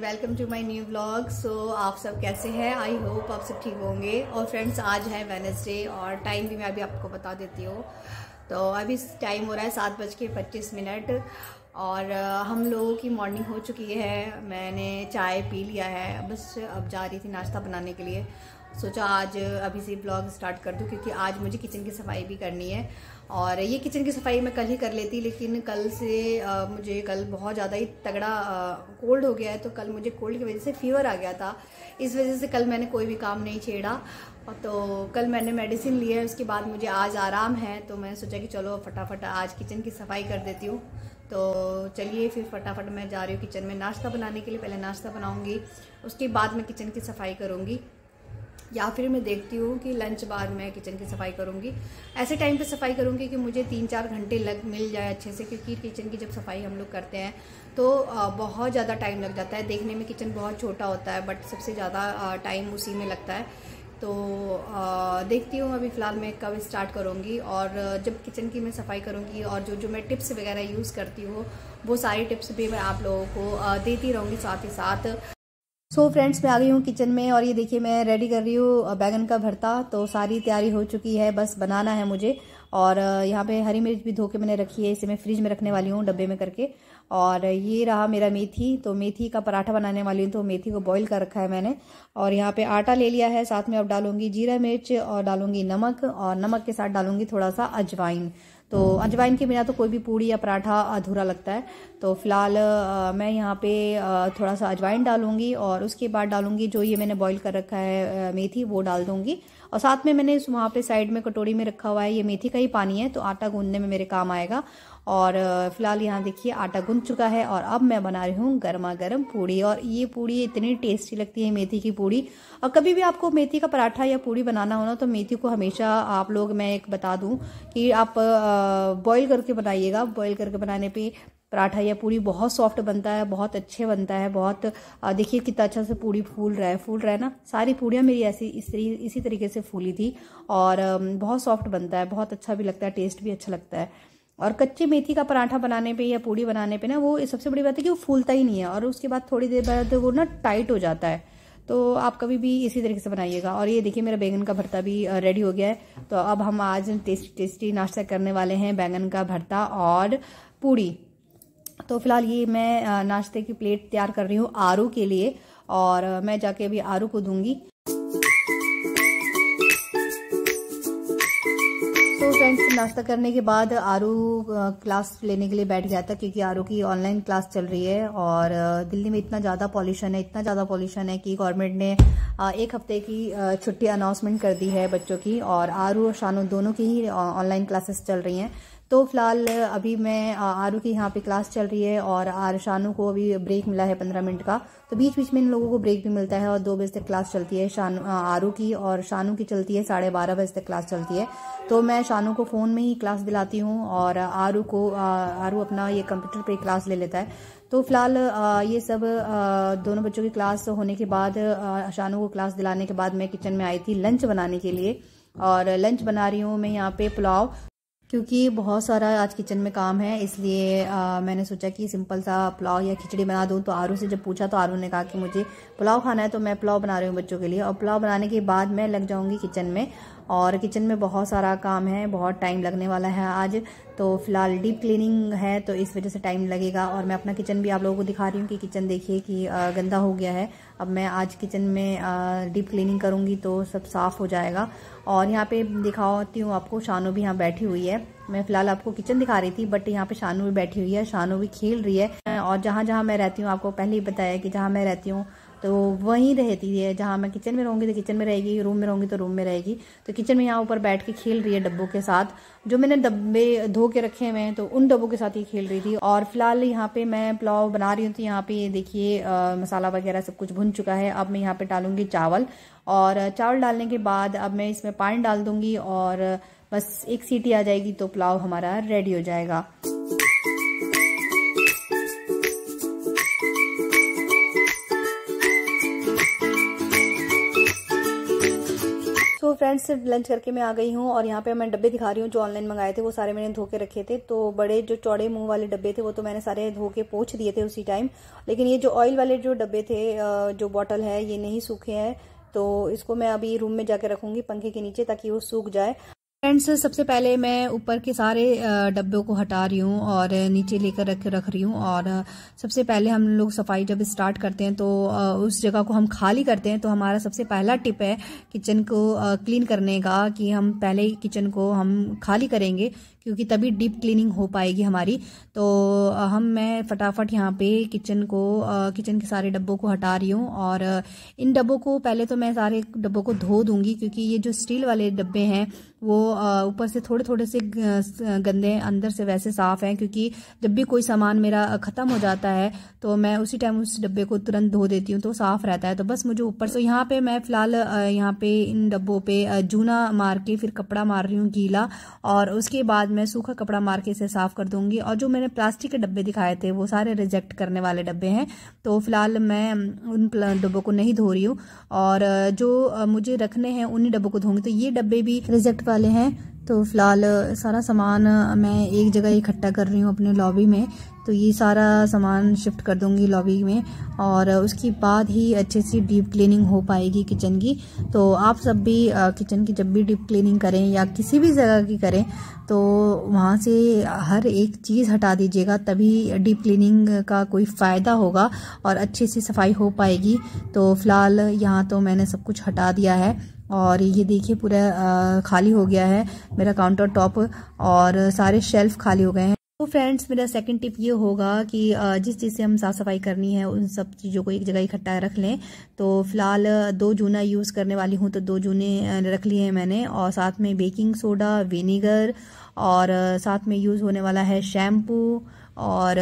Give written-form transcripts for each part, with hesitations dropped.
Welcome to my new vlog. So आप सब कैसे हैं? आई होप आप सब ठीक होंगे। और फ्रेंड्स, आज है वेडनेसडे और टाइम भी मैं अभी आपको बता देती हूँ। तो अभी टाइम हो रहा है 7:25 और हम लोगों की मॉर्निंग हो चुकी है। मैंने चाय पी लिया है, बस अब जा रही थी नाश्ता बनाने के लिए। सोचा आज अभी से ब्लॉग स्टार्ट कर दूं क्योंकि आज मुझे किचन की सफाई भी करनी है। और ये किचन की सफाई मैं कल ही कर लेती, लेकिन कल से मुझे कल बहुत ज़्यादा ही तगड़ा कोल्ड हो गया है। तो कल मुझे कोल्ड की वजह से फीवर आ गया था, इस वजह से कल मैंने कोई भी काम नहीं छेड़ा। तो कल मैंने मेडिसिन ली है, उसके बाद मुझे आज आराम है। तो मैं सोचा कि चलो फटाफट आज किचन की सफाई कर देती हूँ। तो चलिए फिर फटाफट मैं जा रही हूँ किचन में नाश्ता बनाने के लिए। पहले नाश्ता बनाऊँगी, उसके बाद मैं किचन की सफाई करूँगी, या फिर मैं देखती हूँ कि लंच बाद मैं किचन की सफाई करूँगी। ऐसे टाइम पे सफाई करूँगी कि मुझे 3-4 घंटे मिल जाए अच्छे से, क्योंकि किचन की जब सफाई हम लोग करते हैं तो बहुत ज़्यादा टाइम लग जाता है। देखने में किचन बहुत छोटा होता है, बट सबसे ज़्यादा टाइम उसी में लगता है। तो देखती हूँ अभी फ़िलहाल मैं कब स्टार्ट करूँगी। और जब किचन की मैं सफाई करूँगी और जो मैं टिप्स वगैरह यूज़ करती हूँ वो सारी टिप्स भी मैं आप लोगों को देती रहूँगी साथ ही साथ। सो फ्रेंड्स, मैं आ गई हूँ किचन में और ये देखिए मैं रेडी कर रही हूँ बैगन का भरता। तो सारी तैयारी हो चुकी है, बस बनाना है मुझे। और यहाँ पे हरी मिर्च भी धो के मैंने रखी है, इसे मैं फ्रिज में रखने वाली हूँ डब्बे में करके। और ये रहा मेरा मेथी, तो मेथी का पराठा बनाने वाली हूँ। तो मेथी को बॉईल कर रखा है मैंने। और यहाँ पे आटा ले लिया है, साथ में अब डालूंगी जीरा मिर्च और डालूंगी नमक, और नमक के साथ डालूंगी थोड़ा सा अजवाइन। तो अजवाइन के बिना तो कोई भी पूड़ी या पराठा अधूरा लगता है। तो फिलहाल मैं यहाँ पे थोड़ा सा अजवाइन डालूंगी और उसके बाद डालूंगी जो ये मैंने बॉईल कर रखा है मेथी, वो डाल दूंगी। और साथ में मैंने वहाँ पे साइड में कटोरी में रखा हुआ है ये मेथी का ही पानी है, तो आटा गूंदने में मेरे काम आएगा। और फिलहाल यहाँ देखिए आटा गूंद चुका है और अब मैं बना रही हूँ गर्मा गर्म पूड़ी। और ये पूड़ी इतनी टेस्टी लगती है, मेथी की पूड़ी। और कभी भी आपको मेथी का पराठा या पूड़ी बनाना हो ना, तो मेथी को हमेशा आप लोग, मैं एक बता दूं कि आप बॉईल करके बनाइएगा। बॉईल करके बनाने पे पराठा या पूड़ी बहुत सॉफ्ट बनता है, बहुत अच्छे बनता है। बहुत देखिए कितना अच्छा से पूड़ी फूल रहा है ना। सारी पूड़ियाँ मेरी ऐसी इसी तरीके से फूली थी और बहुत सॉफ्ट बनता है, बहुत अच्छा भी लगता है, टेस्ट भी अच्छा लगता है। और कच्ची मेथी का पराठा बनाने पे या पूड़ी बनाने पे ना, वो सबसे बड़ी बात है कि वो फूलता ही नहीं है, और उसके बाद थोड़ी देर बाद वो ना टाइट हो जाता है। तो आप कभी भी इसी तरीके से बनाइएगा। और ये देखिए मेरा बैंगन का भरता भी रेडी हो गया है। तो अब हम आज टेस्टी नाश्ता करने वाले हैं, बैंगन का भरता और पूड़ी। तो फिलहाल ये मैं नाश्ते की प्लेट तैयार कर रही हूँ आरू के लिए, और मैं जाके अभी आरू को दूंगी। तो फ्रेंड्स, नाश्ता करने के बाद आरू क्लास लेने के लिए बैठ गया था, क्योंकि आरू की ऑनलाइन क्लास चल रही है। और दिल्ली में इतना ज़्यादा पॉल्यूशन है कि गवर्नमेंट ने 1 हफ्ते की छुट्टी अनाउंसमेंट कर दी है बच्चों की। और आरू और शानू दोनों की ही ऑनलाइन क्लासेस चल रही हैं। तो फिलहाल अभी मैं आरू की यहाँ पे क्लास चल रही है और शानू को अभी ब्रेक मिला है 15 मिनट का। तो बीच बीच में इन लोगों को ब्रेक भी मिलता है। और 2 बजे तक क्लास चलती है आरू की, और शानू की चलती है 12:30 बजे तक क्लास चलती है। तो मैं शानू को फ़ोन में ही क्लास दिलाती हूँ और आरू अपना ये कंप्यूटर पे क्लास ले लेता है। तो फिलहाल ये सब दोनों बच्चों की क्लास होने के बाद, शानू को क्लास दिलाने के बाद मैं किचन में आई थी लंच बनाने के लिए। और लंच बना रही हूँ मैं यहाँ पे पुलाव, क्योंकि बहुत सारा आज किचन में काम है, इसलिए मैंने सोचा कि सिंपल सा पुलाव या खिचड़ी बना दूं। तो आरू से जब पूछा तो आरू ने कहा कि मुझे पुलाव खाना है, तो मैं पुलाव बना रही हूँ बच्चों के लिए। और पुलाव बनाने के बाद मैं लग जाऊंगी किचन में। और किचन में बहुत सारा काम है, बहुत टाइम लगने वाला है आज। तो फिलहाल डीप क्लीनिंग है, तो इस वजह से टाइम लगेगा। और मैं अपना किचन भी आप लोगों को दिखा रही हूँ कि किचन देखिए कि गंदा हो गया है। अब मैं आज किचन में डीप क्लीनिंग करूँगी तो सब साफ़ हो जाएगा। और यहाँ पे दिखाती हूँ आपको, शानू भी यहाँ बैठी हुई है। मैं फिलहाल आपको किचन दिखा रही थी, बट यहाँ पे शानू भी बैठी हुई है, शानू भी खेल रही है। और जहाँ जहाँ मैं रहती हूँ, आपको पहले ही बताया कि जहाँ मैं रहती हूँ तो वहीं रहती है। जहाँ मैं किचन में रहूँगी तो किचन में रहेगी, रूम में रहूँगी तो रूम में रहेगी। तो किचन में यहाँ ऊपर बैठ के खेल रही है डब्बों के साथ, जो मैंने डब्बे धो के रखे हुए हैं, तो उन डब्बों के साथ ही खेल रही थी। और फिलहाल यहाँ पे मैं पुलाव बना रही हूँ। तो यहाँ पे ये देखिए मसाला वगैरह सब कुछ भुन चुका है। अब मैं यहाँ पे डालूंगी चावल, और चावल डालने के बाद अब मैं इसमें पानी डाल दूंगी, और बस 1 सीटी आ जाएगी तो पुलाव हमारा रेडी हो जाएगा। फ्रेंड्स लंच करके मैं आ गई हूँ और यहाँ पे मैं डब्बे दिखा रही हूँ जो ऑनलाइन मंगाए थे, वो सारे मैंने धो के रखे थे। तो बड़े जो चौड़े मुंह वाले डब्बे थे वो तो मैंने सारे धो के पोंछ दिए थे उसी टाइम, लेकिन ये जो ऑयल वाले जो डब्बे थे, जो बॉटल है, ये नहीं सूखे हैं। तो इसको मैं अभी रूम में जाके रखूँगी पंखे के नीचे ताकि वो सूख जाए। फ्रेंड्स सबसे पहले मैं ऊपर के सारे डब्बों को हटा रही हूँ और नीचे लेकर रख रही हूँ। और सबसे पहले हम लोग सफाई जब स्टार्ट करते हैं तो उस जगह को हम खाली करते हैं। तो हमारा सबसे पहला टिप है किचन को क्लीन करने का कि हम पहले किचन को हम खाली करेंगे, क्योंकि तभी डीप क्लीनिंग हो पाएगी हमारी। तो मैं फटाफट यहाँ पे किचन के सारे डब्बों को हटा रही हूँ। और इन डब्बों को पहले तो मैं सारे डब्बों को धो दूंगी, क्योंकि ये जो स्टील वाले डब्बे हैं वो ऊपर से थोड़े थोड़े से गंदे हैं, अंदर से वैसे साफ हैं। क्योंकि जब भी कोई सामान मेरा ख़त्म हो जाता है तो मैं उसी टाइम उस डब्बे को तुरंत धो देती हूँ, तो साफ रहता है। तो बस मुझे ऊपर से यहाँ पे मैं फ़िलहाल यहाँ पे इन डब्बों पे जूना मार के फिर कपड़ा मार रही हूँ गीला, और उसके बाद मैं सूखा कपड़ा मार के इसे साफ कर दूंगी। और जो मैंने प्लास्टिक के डब्बे दिखाए थे वो सारे रिजेक्ट करने वाले डब्बे हैं, तो फिलहाल मैं उन डब्बों को नहीं धो रही हूँ और जो मुझे रखने हैं उन्हीं डब्बों को धोऊंगी। तो ये डब्बे भी रिजेक्ट वाले हैं। तो फिलहाल सारा सामान मैं एक जगह इकट्ठा कर रही हूँ अपने लॉबी में। तो ये सारा सामान शिफ्ट कर दूंगी लॉबी में, और उसके बाद ही अच्छे से डीप क्लीनिंग हो पाएगी किचन की। तो आप सब भी किचन की जब भी डीप क्लीनिंग करें या किसी भी जगह की करें तो वहाँ से हर एक चीज़ हटा दीजिएगा, तभी डीप क्लीनिंग का कोई फ़ायदा होगा और अच्छे से सफाई हो पाएगी। तो फिलहाल यहाँ तो मैंने सब कुछ हटा दिया है और ये देखिए पूरा खाली हो गया है मेरा काउंटर टॉप और सारे शेल्फ खाली हो गए हैं। तो फ्रेंड्स मेरा सेकंड टिप ये होगा कि जिस चीज़ से हम साफ़ सफाई करनी है उन सब चीज़ों को एक जगह इकट्ठा रख लें। तो फिलहाल 2 जूना यूज़ करने वाली हूँ, तो 2 जूने रख लिए हैं मैंने, और साथ में बेकिंग सोडा, विनीगर, और साथ में यूज़ होने वाला है शैम्पू, और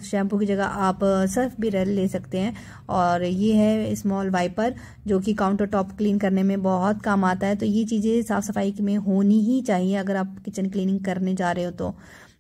शैम्पू की जगह आप सर्फ भी ले सकते हैं। और ये है स्मॉल वाइपर जो कि काउंटर टॉप क्लीन करने में बहुत काम आता है। तो ये चीज़ें साफ़ सफाई में होनी ही चाहिए अगर आप किचन क्लीनिंग करने जा रहे हो तो।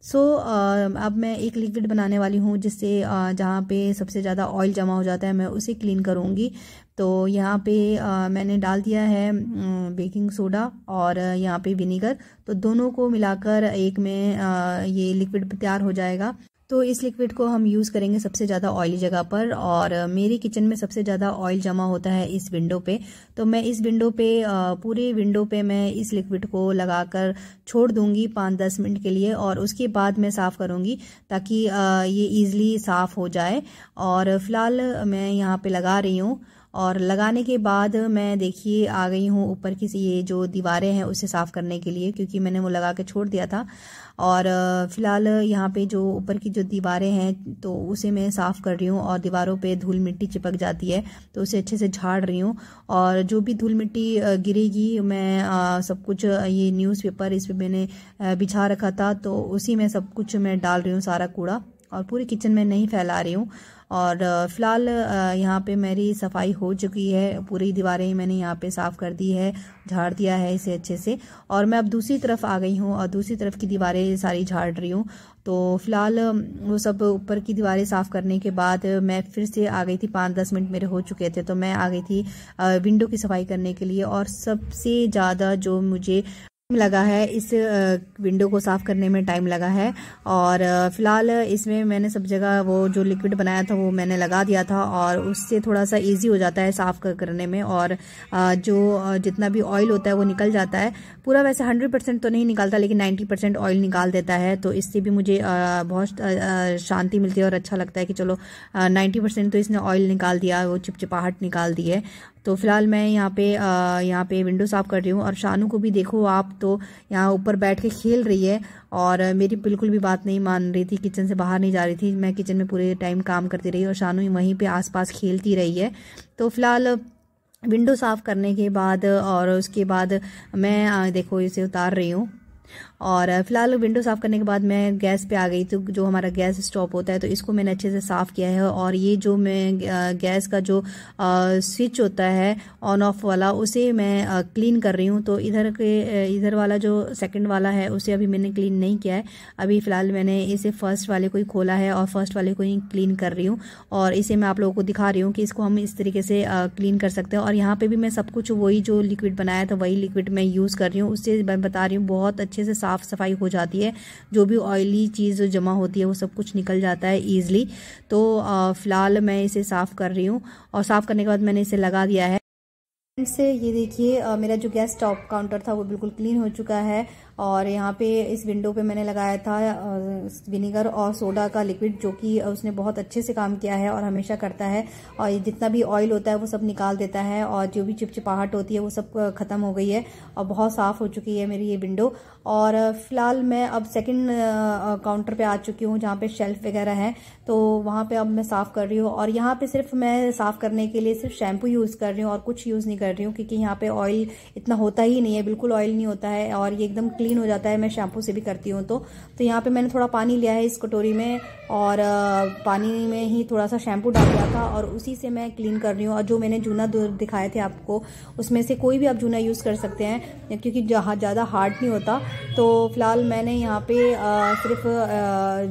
अब मैं एक लिक्विड बनाने वाली हूँ जिससे जहाँ पे सबसे ज़्यादा ऑयल जमा हो जाता है मैं उसे क्लीन करूँगी। तो यहाँ पे मैंने डाल दिया है बेकिंग सोडा और यहाँ पे विनीगर, तो दोनों को मिलाकर एक में ये लिक्विड तैयार हो जाएगा। तो इस लिक्विड को हम यूज़ करेंगे सबसे ज़्यादा ऑयली जगह पर, और मेरी किचन में सबसे ज़्यादा ऑयल जमा होता है इस विंडो पे। तो मैं इस विंडो पे पूरे विंडो पे मैं इस लिक्विड को लगाकर छोड़ दूंगी 5-10 मिनट के लिए, और उसके बाद मैं साफ़ करूंगी ताकि ये ईज़िली साफ़ हो जाए। और फिलहाल मैं यहाँ पे लगा रही हूँ, और लगाने के बाद मैं देखिए आ गई हूँ ऊपर की ये जो दीवारें हैं उसे साफ़ करने के लिए, क्योंकि मैंने वो लगा के छोड़ दिया था। और फिलहाल यहाँ पे जो ऊपर की जो दीवारें हैं तो उसे मैं साफ़ कर रही हूँ, और दीवारों पे धूल मिट्टी चिपक जाती है तो उसे अच्छे से झाड़ रही हूँ। और जो भी धूल मिट्टी गिरेगी मैं सब कुछ ये न्यूज़पेपर इस पे मैंने बिछा रखा था, तो उसी में सब कुछ मैं डाल रही हूँ सारा कूड़ा, और पूरी किचन में नहीं फैला रही हूँ। और फिलहाल यहाँ पे मेरी सफाई हो चुकी है, पूरी दीवारें मैंने यहाँ पे साफ़ कर दी है, झाड़ दिया है इसे अच्छे से। और मैं अब दूसरी तरफ आ गई हूँ और दूसरी तरफ की दीवारें सारी झाड़ रही हूँ। तो फिलहाल वो सब ऊपर की दीवारें साफ़ करने के बाद मैं फिर से आ गई थी, 5-10 मिनट मेरे हो चुके थे, तो मैं आ गई थी विंडो की सफाई करने के लिए। और सबसे ज़्यादा जो मुझे लगा है इस विंडो को साफ़ करने में टाइम लगा है। और फिलहाल इसमें मैंने सब जगह वो जो लिक्विड बनाया था वो मैंने लगा दिया था, और उससे थोड़ा सा इजी हो जाता है साफ़ करने में, और जो जितना भी ऑयल होता है वो निकल जाता है पूरा। वैसे 100% तो नहीं निकालता, लेकिन 90% ऑयल निकाल देता है। तो इससे भी मुझे बहुत शांति मिलती है और अच्छा लगता है कि चलो 90% तो इसने ऑयल निकाल दिया, वो चिपचिपाहट निकाल दी है। तो फिलहाल मैं यहाँ पे विंडो साफ़ कर रही हूँ। और शानू को भी देखो आप, तो यहाँ ऊपर बैठ के खेल रही है और मेरी बिल्कुल भी बात नहीं मान रही थी, किचन से बाहर नहीं जा रही थी। मैं किचन में पूरे टाइम काम करती रही और शानू वहीं पे आसपास खेलती रही है। तो फिलहाल विंडो साफ़ करने के बाद और उसके बाद मैं देखो इसे उतार रही हूँ, और फिलहाल विंडो साफ़ करने के बाद मैं गैस पे आ गई। तो जो हमारा गैस स्टॉप होता है तो इसको मैंने अच्छे से साफ़ किया है। और ये जो मैं गैस का जो स्विच होता है ऑन ऑफ वाला, उसे मैं क्लीन कर रही हूँ। तो इधर वाला जो सेकंड वाला है उसे अभी मैंने क्लीन नहीं किया है। अभी फ़िलहाल मैंने इसे फर्स्ट वाले को ही खोला है और फर्स्ट वाले को ही क्लीन कर रही हूँ। और इसे मैं आप लोगों को दिखा रही हूँ कि इसको हम इस तरीके से क्लीन कर सकते हैं। और यहाँ पे भी मैं सब कुछ वही जो लिक्विड बनाया था वही लिक्विड मैं यूज़ कर रही हूँ। उससे मैं बता रही हूँ बहुत अच्छे से साफ़ सफाई हो जाती है। जो भी ऑयली चीज़ जो जमा होती है वो सब कुछ निकल जाता है ईजिली। तो फ़िलहाल मैं इसे साफ़ कर रही हूँ और साफ़ करने के बाद मैंने इसे लगा दिया है। से ये देखिए मेरा जो गैस टॉप काउंटर था वो बिल्कुल क्लीन हो चुका है। और यहाँ पे इस विंडो पे मैंने लगाया था विनीगर और सोडा का लिक्विड, जो कि उसने बहुत अच्छे से काम किया है और हमेशा करता है। और जितना भी ऑयल होता है वो सब निकाल देता है और जो भी चिपचिपाहट होती है वो सब ख़त्म हो गई है और बहुत साफ़ हो चुकी है मेरी ये विंडो। और फिलहाल मैं अब सेकंड काउंटर पे आ चुकी हूँ जहाँ पे शेल्फ वगैरह है। तो वहाँ पे अब मैं साफ़ कर रही हूँ और यहाँ पे सिर्फ मैं साफ़ करने के लिए सिर्फ शैम्पू यूज़ कर रही हूँ और कुछ यूज़ नहीं कर रही हूँ, क्योंकि यहाँ पे ऑयल इतना होता ही नहीं है, बिल्कुल ऑयल नहीं होता है और ये एकदम क्लीन हो जाता है। मैं शैम्पू से भी करती हूँ। तो यहाँ पे मैंने थोड़ा पानी लिया है इस कटोरी में और पानी में ही थोड़ा सा शैम्पू डाल दिया था और उसी से मैं क्लीन कर रही हूँ। और जो मैंने जूना दिखाए थे आपको, उसमें से कोई भी आप जूना यूज़ कर सकते हैं, क्योंकि ज़्यादा हार्ड नहीं होता। तो फिलहाल मैंने यहाँ पे सिर्फ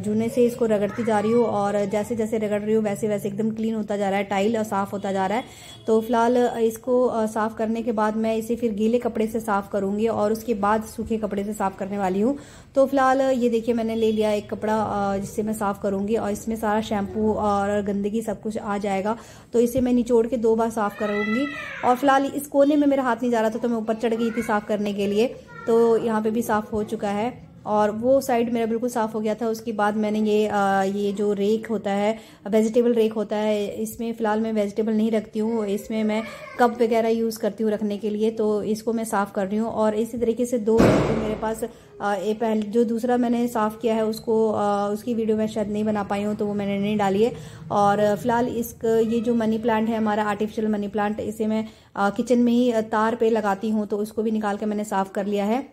जूने से इसको रगड़ती जा रही हूँ और जैसे जैसे रगड़ रही हूँ वैसे वैसे एकदम क्लीन होता जा रहा है, टाइल और साफ़ होता जा रहा है। तो फिलहाल इसको साफ़ करने के बाद मैं इसे फिर गीले कपड़े से साफ़ करूँगी और उसके बाद सूखे कपड़े से साफ़ करने वाली हूँ। तो फिलहाल ये देखिए मैंने ले लिया एक कपड़ा जिससे मैं साफ़ करूँगी और इसमें सारा शैम्पू और गंदगी सब कुछ आ जाएगा। तो इसे मैं निचोड़ के 2 बार साफ़ करूँगी। और फिलहाल इस कोने में मेरा हाथ नहीं जा रहा था तो मैं ऊपर चढ़ गई थी साफ़ करने के लिए। तो यहाँ पे भी साफ़ हो चुका है और वो साइड मेरा बिल्कुल साफ़ हो गया था। उसके बाद मैंने ये जो रेक होता है, वेजिटेबल रेक होता है, इसमें फ़िलहाल मैं वेजिटेबल नहीं रखती हूँ, इसमें मैं कप वगैरह यूज़ करती हूँ रखने के लिए। तो इसको मैं साफ़ कर रही हूँ। और इसी तरीके से 2 मेरे पास पहले जो दूसरा मैंने साफ़ किया है उसको उसकी वीडियो मैं शायद नहीं बना पाई हूँ तो वो मैंने नहीं डाली है। और फिलहाल ये जो मनी प्लांट है हमारा आर्टिफिशियल मनी प्लांट, इसे मैं किचन में ही तार पे लगाती हूँ, तो उसको भी निकाल के मैंने साफ़ कर लिया है।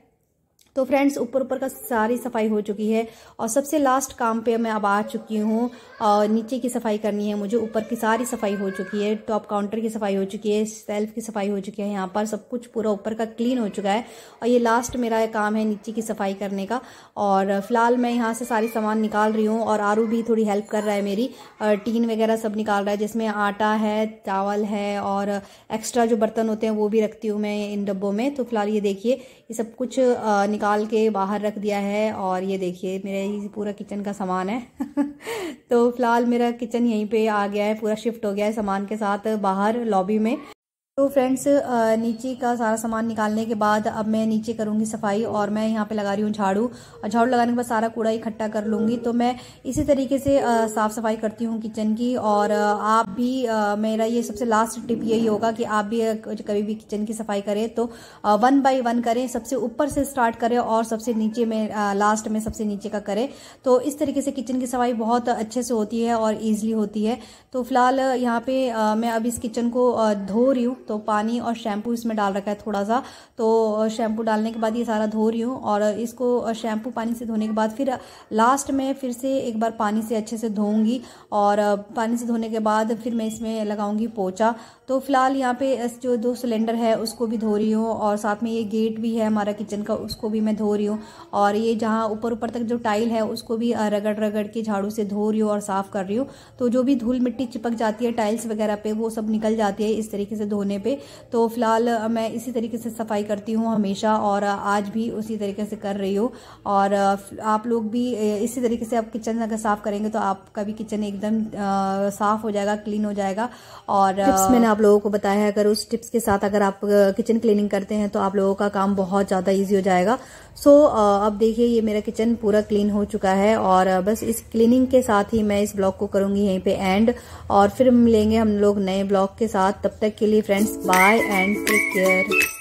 तो फ्रेंड्स ऊपर का सारी सफाई हो चुकी है और सबसे लास्ट काम पे मैं अब आ चुकी हूँ। नीचे की सफाई करनी है मुझे। ऊपर की सारी सफाई हो चुकी है, टॉप काउंटर की सफाई हो चुकी है, सेल्फ की सफाई हो चुकी है, यहाँ पर सब कुछ पूरा ऊपर का क्लीन हो चुका है और ये लास्ट मेरा काम है नीचे की सफाई करने का। और फिलहाल मैं यहाँ से सारी सामान निकाल रही हूँ और आरू भी थोड़ी हेल्प कर रहा है मेरी, टीन वगैरह सब निकाल रहा है, जिसमें आटा है, चावल है और एक्स्ट्रा जो बर्तन होते हैं वो भी रखती हूँ मैं इन डब्बों में। तो फिलहाल ये देखिए ये सब कुछ निकाल के बाहर रख दिया है और ये देखिए मेरा ये पूरा किचन का सामान है तो फिलहाल मेरा किचन यहीं पे आ गया है, पूरा शिफ्ट हो गया है सामान के साथ बाहर लॉबी में। तो फ्रेंड्स नीचे का सारा सामान निकालने के बाद अब मैं नीचे करूंगी सफाई और मैं यहाँ पे लगा रही हूँ झाड़ू। और झाड़ू लगाने के बाद सारा कूड़ा इकट्ठा कर लूँगी। तो मैं इसी तरीके से साफ़ सफाई करती हूँ किचन की। और आप भी मेरा ये सबसे लास्ट टिप यही होगा कि आप भी कभी भी किचन की सफाई करें तो 1 बाय 1 करें, सबसे ऊपर से स्टार्ट करें और सबसे नीचे में लास्ट में सबसे नीचे का करें। तो इस तरीके से किचन की सफाई बहुत अच्छे से होती है और ईजिली होती है। तो फिलहाल यहाँ पे मैं अब इस किचन को धो रही हूँ। तो पानी और शैम्पू इसमें डाल रखा है थोड़ा सा, तो शैम्पू डालने के बाद ये सारा धो रही हूँ। और इसको शैम्पू पानी से धोने के बाद फिर लास्ट में फिर से एक बार पानी से अच्छे से धोऊंगी और पानी से धोने के बाद फिर मैं इसमें लगाऊंगी पोंछा। तो फिलहाल यहाँ पे जो 2 सिलेंडर है उसको भी धो रही हूँ और साथ में ये गेट भी है हमारा किचन का, उसको भी मैं धो रही हूँ। और ये जहाँ ऊपर तक जो टाइल है उसको भी रगड़ के झाड़ू से धो रही हूँ और साफ़ कर रही हूँ। तो जो भी धूल मिट्टी चिपक जाती है टाइल्स वगैरह पे वो सब निकल जाती है इस तरीके से धोने पे। तो फिलहाल मैं इसी तरीके से सफाई करती हूँ हमेशा और आज भी उसी तरीके से कर रही हूँ। और आप लोग भी इसी तरीके से आप किचन अगर साफ़ करेंगे तो आपका भी किचन एकदम साफ़ हो जाएगा, क्लीन हो जाएगा। और टिप्स मैंने आप लोगों को बताया है, अगर उस टिप्स के साथ अगर आप किचन क्लीनिंग करते हैं तो आप लोगों का काम बहुत ज़्यादा ईजी हो जाएगा। सो अब देखिए ये मेरा किचन पूरा क्लीन हो चुका है और बस इस क्लीनिंग के साथ ही मैं इस ब्लॉग को करूँगी यहीं पे एंड। और फिर मिलेंगे हम लोग नए ब्लॉग के साथ। तब तक के लिए friends bye and take care.